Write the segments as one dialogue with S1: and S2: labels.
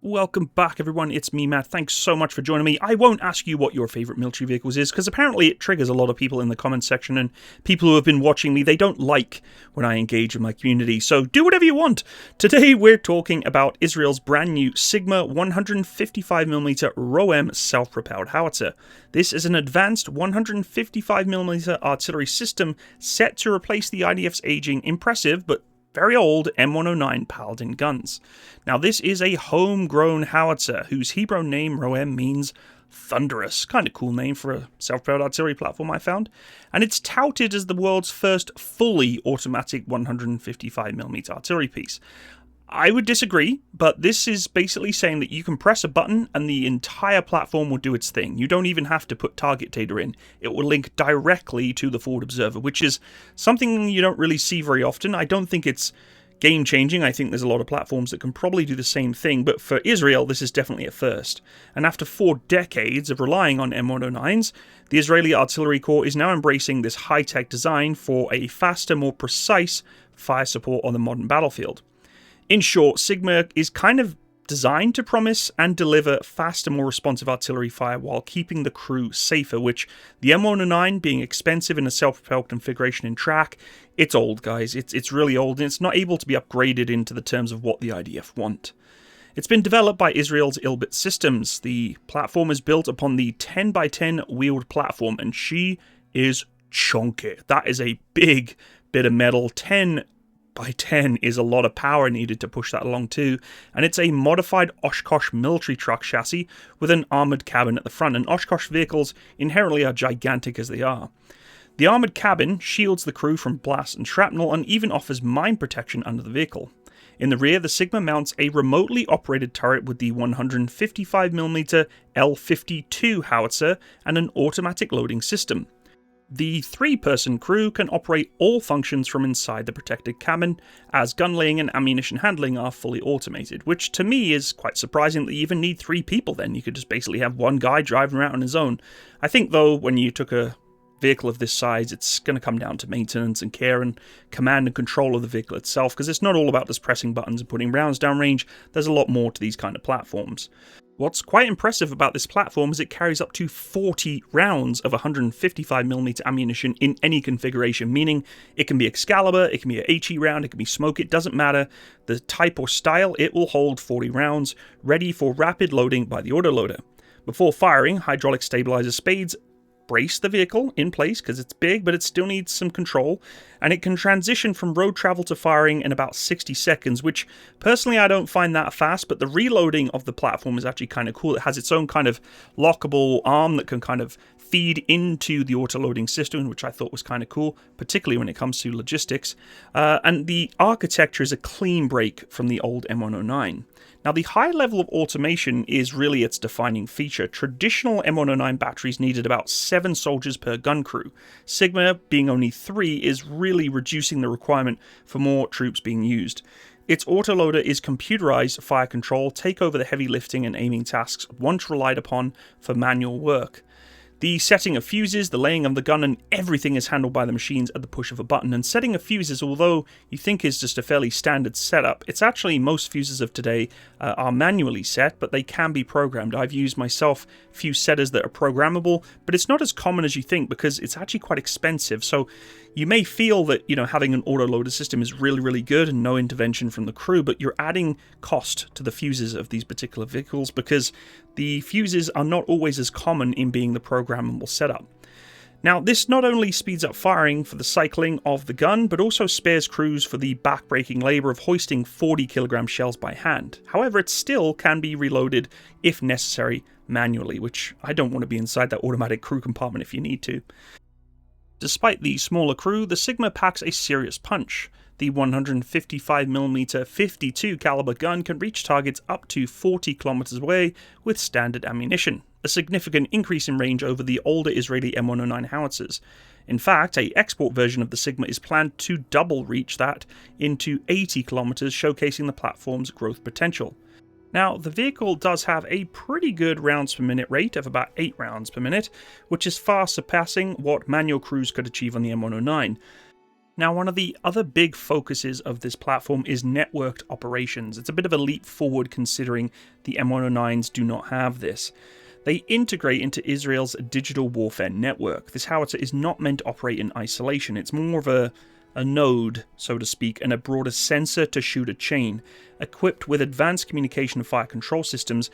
S1: Welcome back, everyone. It's me, Matt. Thanks so much for joining me. I won't ask you what your favorite military vehicles is, because apparently it triggers a lot of people in the comments section, and people who have been watching me, they don't like when I engage with my community, so do whatever you want. Today, we're talking about Israel's brand new Sigma 155mm ROEM self-propelled howitzer. This is an advanced 155mm artillery system set to replace the IDF's aging, impressive, but very old M109 Paladin guns. Now, this is a homegrown howitzer whose Hebrew name Roem means thunderous. Kind of cool name for a self-propelled artillery platform, I found. And it's touted as the world's first fully automatic 155mm artillery piece. I would disagree, but this is basically saying that you can press a button and the entire platform will do its thing. You don't even have to put target data in. It will link directly to the forward observer, which is something you don't really see very often. I don't think it's game-changing. I think there's a lot of platforms that can probably do the same thing, but for Israel, this is definitely a first. And after 4 decades of relying on M109s, the Israeli Artillery Corps is now embracing this high-tech design for a faster, more precise fire support on the modern battlefield. In short, Sigma is kind of designed to promise and deliver faster, more responsive artillery fire while keeping the crew safer, which the M109 being expensive in a self-propelled configuration in track, it's old, guys. It's really old, and it's not able to be upgraded into the terms of what the IDF want. It's been developed by Israel's Elbit Systems. The platform is built upon the 10x10 wheeled platform, and she is chunky. That is a big bit of metal. 10 by 10 is a lot of power needed to push that along too, and it's a modified Oshkosh military truck chassis with an armoured cabin at the front, and Oshkosh vehicles inherently are gigantic as they are. The armoured cabin shields the crew from blast and shrapnel and even offers mine protection under the vehicle. In the rear, the Sigma mounts a remotely operated turret with the 155mm L52 howitzer and an automatic loading system. The 3-person crew can operate all functions from inside the protected cabin, as gun laying and ammunition handling are fully automated, which to me is quite surprising that you even need 3 people then. You could just basically have one guy driving around on his own. I think though, when you took a vehicle of this size, it's going to come down to maintenance and care and command and control of the vehicle itself, because it's not all about just pressing buttons and putting rounds downrange. There's a lot more to these kind of platforms. What's quite impressive about this platform is it carries up to 40 rounds of 155mm ammunition in any configuration, meaning it can be Excalibur, it can be a HE round, it can be smoke, it doesn't matter the type or style, it will hold 40 rounds, ready for rapid loading by the autoloader. Before firing, hydraulic stabilizer spades brace the vehicle in place because it's big, but it still needs some control, and it can transition from road travel to firing in about 60 seconds, which personally I don't find that fast, but the reloading of the platform is actually kind of cool. It has its own kind of lockable arm that can kind of feed into the auto-loading system, which I thought was kind of cool, particularly when it comes to logistics, and the architecture is a clean break from the old M109. Now, the high level of automation is really its defining feature. Traditional M109 batteries needed about 7 soldiers per gun crew. Sigma, being only 3, is really reducing the requirement for more troops being used. Its autoloader is computerized fire control, take over the heavy lifting and aiming tasks once relied upon for manual work. The setting of fuses, the laying of the gun, and everything is handled by the machines at the push of a button. And setting of fuses, although you think is just a fairly standard setup, it's actually most fuses of today are manually set, but they can be programmed. I've used myself fuse setters that are programmable, but it's not as common as you think because it's actually quite expensive. So you may feel that, having an autoloader system is really, really good and no intervention from the crew, but you're adding cost to the fuses of these particular vehicles because the fuses are not always as common in being the programmable setup. Now, this not only speeds up firing for the cycling of the gun, but also spares crews for the back-breaking labor of hoisting 40-kilogram shells by hand. However, it still can be reloaded, if necessary, manually, which I don't want to be inside that automatic crew compartment if you need to. Despite the smaller crew, the Sigma packs a serious punch. The 155mm 52 caliber gun can reach targets up to 40 kilometers away with standard ammunition, a significant increase in range over the older Israeli M109 howitzers. In fact, an export version of the Sigma is planned to double reach that into 80 kilometers, showcasing the platform's growth potential. Now, the vehicle does have a pretty good rounds per minute rate of about 8 rounds per minute, which is far surpassing what manual crews could achieve on the M109. Now, one of the other big focuses of this platform is networked operations. It's a bit of a leap forward considering the M109s do not have this. They integrate into Israel's digital warfare network. This howitzer is not meant to operate in isolation. It's more of a node, so to speak, and a broader sensor to shoot a chain. Equipped with advanced communication and fire control systems,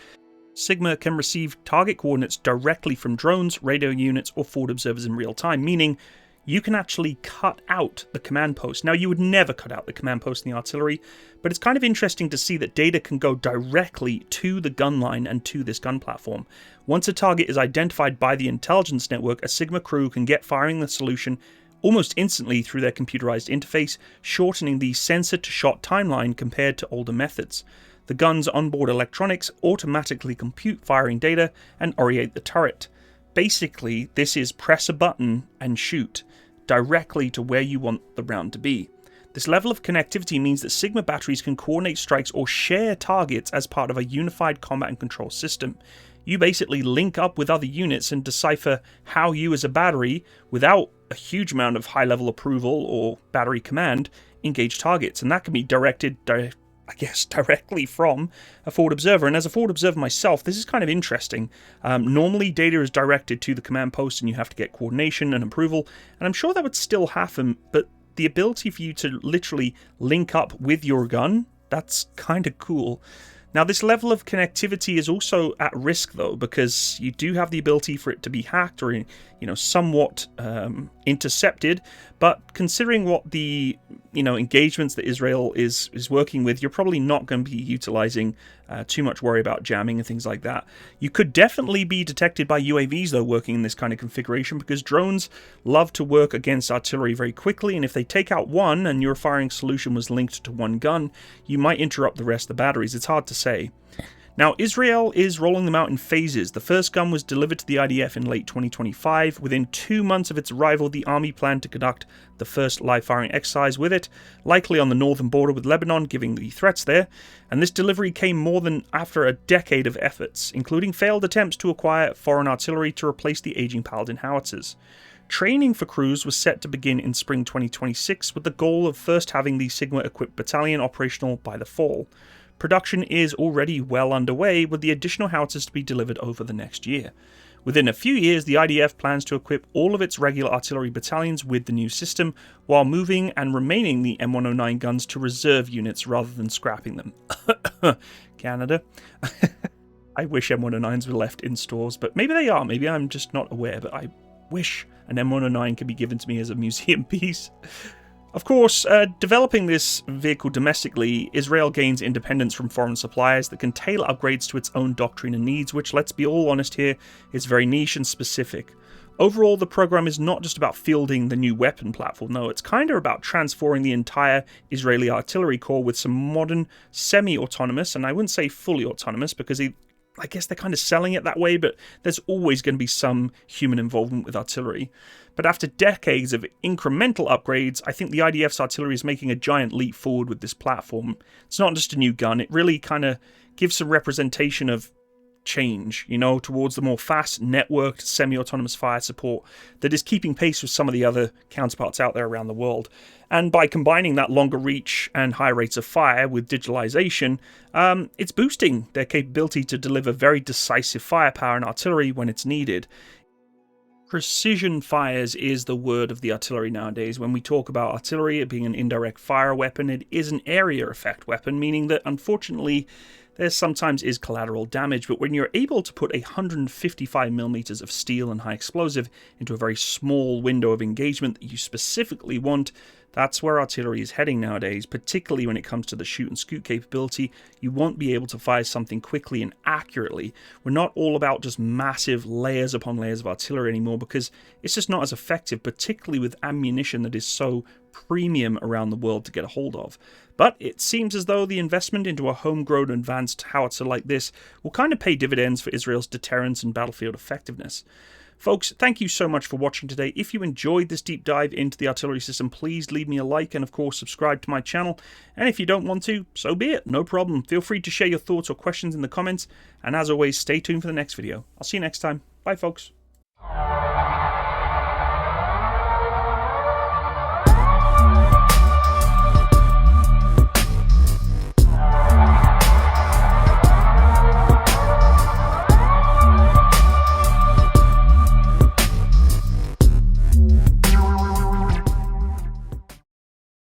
S1: Sigma can receive target coordinates directly from drones, radio units, or forward observers in real time, meaning you can actually cut out the command post. Now, you would never cut out the command post in the artillery, but it's kind of interesting to see that data can go directly to the gun line and to this gun platform. Once a target is identified by the intelligence network, a Sigma crew can get firing the solution almost instantly through their computerized interface, shortening the sensor-to-shot timeline compared to older methods. The gun's onboard electronics automatically compute firing data and orient the turret. Basically, this is press a button and shoot directly to where you want the round to be. This level of connectivity means that Sigma batteries can coordinate strikes or share targets as part of a unified combat and control system. You basically link up with other units and decipher how you as a battery, without a huge amount of high-level approval or battery command, engage targets. And that can be directed directly from a forward observer. And as a forward observer myself, this is kind of interesting. Normally data is directed to the command post and you have to get coordination and approval, and I'm sure that would still happen, but the ability for you to literally link up with your gun, that's kind of cool. Now, this level of connectivity is also at risk, though, because you do have the ability for it to be hacked or, somewhat intercepted. But considering what the, engagements that Israel is working with, you're probably not going to be utilizing too much worry about jamming and things like that. You could definitely be detected by UAVs, though, working in this kind of configuration, because drones love to work against artillery very quickly, and if they take out one and your firing solution was linked to one gun, you might interrupt the rest of the batteries. It's hard to say. Now, Israel is rolling them out in phases. The first gun was delivered to the IDF in late 2025. Within 2 months of its arrival, the army planned to conduct the first live firing exercise with it, likely on the northern border with Lebanon, given the threats there. And this delivery came more than after a decade of efforts, including failed attempts to acquire foreign artillery to replace the aging Paladin howitzers. Training for crews was set to begin in spring 2026, with the goal of first having the Sigma-equipped battalion operational by the fall. Production is already well underway, with the additional howitzers to be delivered over the next year. Within a few years, the IDF plans to equip all of its regular artillery battalions with the new system, while moving and remaining the M109 guns to reserve units rather than scrapping them. Canada. I wish M109s were left in stores, but maybe they are. Maybe I'm just not aware, but I wish an M109 could be given to me as a museum piece. Of course, developing this vehicle domestically, Israel gains independence from foreign suppliers that can tailor upgrades to its own doctrine and needs, which, let's be all honest here, is very niche and specific. Overall, the program is not just about fielding the new weapon platform, no, it's kind of about transforming the entire Israeli artillery corps with some modern, semi-autonomous, and I wouldn't say fully autonomous, because I guess they're kind of selling it that way, but there's always going to be some human involvement with artillery. But after decades of incremental upgrades, I think the IDF's artillery is making a giant leap forward with this platform. It's not just a new gun, it really kind of gives some representation of change, towards the more fast, networked, semi-autonomous fire support that is keeping pace with some of the other counterparts out there around the world. And by combining that longer reach and higher rates of fire with digitalization, it's boosting their capability to deliver very decisive firepower and artillery when it's needed. Precision fires is the word of the artillery nowadays. When we talk about artillery, it being an indirect fire weapon, it is an area effect weapon, meaning that unfortunately there sometimes is collateral damage, but when you're able to put 155mm of steel and high explosive into a very small window of engagement that you specifically want, that's where artillery is heading nowadays, particularly when it comes to the shoot and scoot capability. You won't be able to fire something quickly and accurately. We're not all about just massive layers upon layers of artillery anymore, because it's just not as effective, particularly with ammunition that is so premium around the world to get a hold of. But it seems as though the investment into a homegrown advanced howitzer like this will kind of pay dividends for Israel's deterrence and battlefield effectiveness. Folks, thank you so much for watching today. If you enjoyed this deep dive into the artillery system, please leave me a like and of course subscribe to my channel. And if you don't want to, so be it, no problem. Feel free to share your thoughts or questions in the comments. And as always, stay tuned for the next video. I'll see you next time. Bye folks.